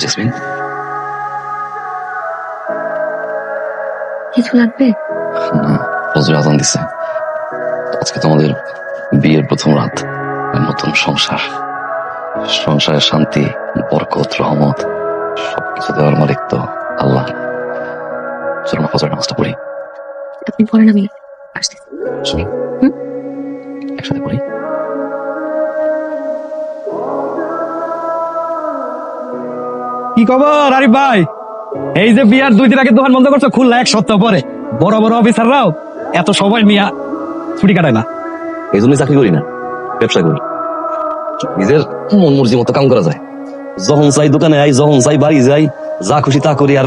Jasmine, কিছু লাগবে? না, ফজর আজান দিছে। আজকে তোমাদের বিয়ের প্রথম রাত, নতুন সংসার, সংসারের শান্তি, বরকত, রহমত সবকিছু দেওয়ার মালিক তো আল্লাহ। চলো না ফজর নামাজটা পড়ি। আপনি পড়েন, আমি আসতেছি। চলো একসাথে পড়ি। কি খবর আরিফ ভাই? এই যে বিয়ার 2 দিন আগে দোকান বন্ধ করছো, খুললা 1 সপ্তাহ পরে। বড় বড় অফিসাররাও এত সময় নিয়ে ছুটি কাটায় না। এই জন্যই চাকরি করি না, ব্যবসা করি। নিজের মন মর্জি মতো কাম করা যায়। যখন চাই দোকানে আই, যখন চাই বাড়ি যাই, যা খুশি তা করি। আর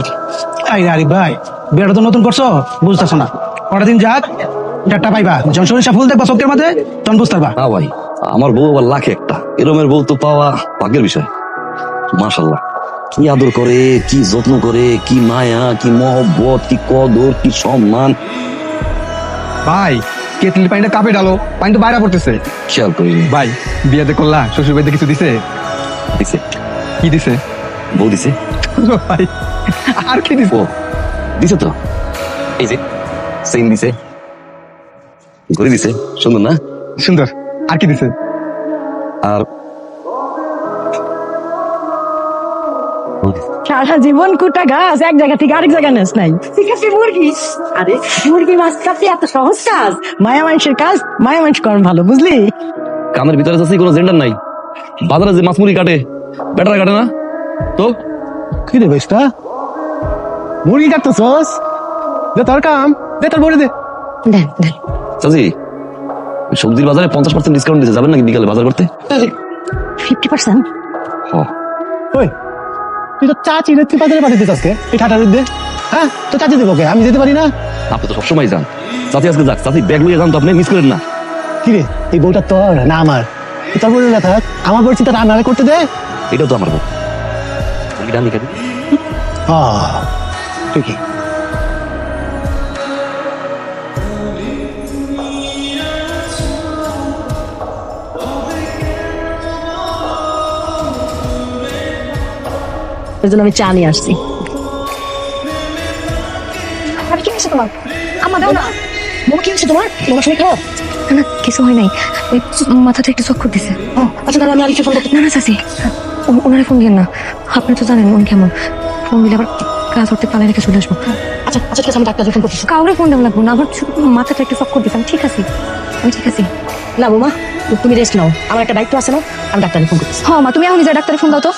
আরিফ ভাই, বিয়াটা তো নতুন করছো, বুঝতেছো না। কটা দিন যাক, ডাক্তার পাইবা, যখন সরিষা ফুল দেখবা চোখের মাঝে, তখন বুঝতে পারবা। না ভাই, আমার বউ আবার লাখে একটা। এরমের বউ তো পাওয়া ভাগ্যের বিষয়। মাশাল্লাহ, কি আদর করে, কি যত্ন করে, কি মায়া, কি মহব্বত, কি কদর, কি সম্মান। ভাই, কেটলির পানিটা কাপে ডালো, পানি তো বাইরে পড়তেছে। খেয়াল করি ভাই, বিয়াতে করলা, শ্বশুর বাড়িতে কিছু দিছে? দিছে, কি দিছে? বউ দিছে। ভাই, আর কি দিছে? ও দিছে তো, এই যে চেইন দিছে, ঘড়ি দিছে, সুন্দর না? সুন্দর। আর কি দিছে? আর সারা জীবন কুটা গাছ এক জায়গা থেকে আরেক জায়গায় নেস নাই। ঠিক আছে মুরগি, আরে মুরগি মাছ কাটতে এত সহজ কাজ? মায়া মানুষের কাজ মায়া মানুষ করেন ভালো, বুঝলি? কামের ভিতরে যাচ্ছে কোনো জেন্ডার নাই। বাজারে যে মাছ মুড়ি কাটে, বেটারা কাটে না তো? কি রে বেস্তা, মুরগি কাটতেছস? দে তোর কাম, দে তোর বড়ি দে। দেন দেন। চাচি, সবজির বাজারে 50% ডিসকাউন্ট দিতে যাবেন নাকি বিকালে বাজার করতে? 50%? হ, ওই, তুই তো চাচি রে তুই বাজারে পাঠাতে আজকে এই ঠাটার মধ্যে? হ্যাঁ, তো চাচি দেবো কে? আমি যেতে পারি না? আপনি তো সবসময় যান। চাচি আজকে যাক, চাচি ব্যাগ লইয়ে যান তো, আপনি মিস করেন না। কি রে, এই বউটা তোর না আমার? তোর বলে না থাক, আমার পরিচিত রান্না করতে দে। এটাও তো আমার বউ। মুরগিটা আমি কাটি। ঠিকই। ওই জন্য আমি চা নিয়ে আসছি। আর কি হয়েছে তোমার? আমার দাও না। মোমো কি হয়েছে তোমার? মোমো শুনে খাও। না না, কিছু হয় নাই, ওই মাথাতে একটু চক্কর দিছে। আচ্ছা তাহলে আমি আরিফকে ফোন করতে। না না চাচি, ওনারে ফোন দিন না। আপনি তো জানেন উনি কেমন। ফোন দিলে আবার কাজ করতে পালে রেখে চলে আসবো। আচ্ছা আচ্ছা ঠিক আছে, আমি ডাক্তারকে ফোন করতেছি। কাউরে ফোন দেওয়া লাগবো না, আমার মাথাতে একটু চক্কর দিছে। আমি ঠিক আছি, আমি ঠিক আছি। না বৌমা, তুমি রেস্ট নাও, আমার একটা দায়িত্ব আছে না, আমি ডাক্তারকে ফোন করতেছি। হ্যাঁ মা, তুমি এখন নিজের ডাক্তারে ফোন দাও তো।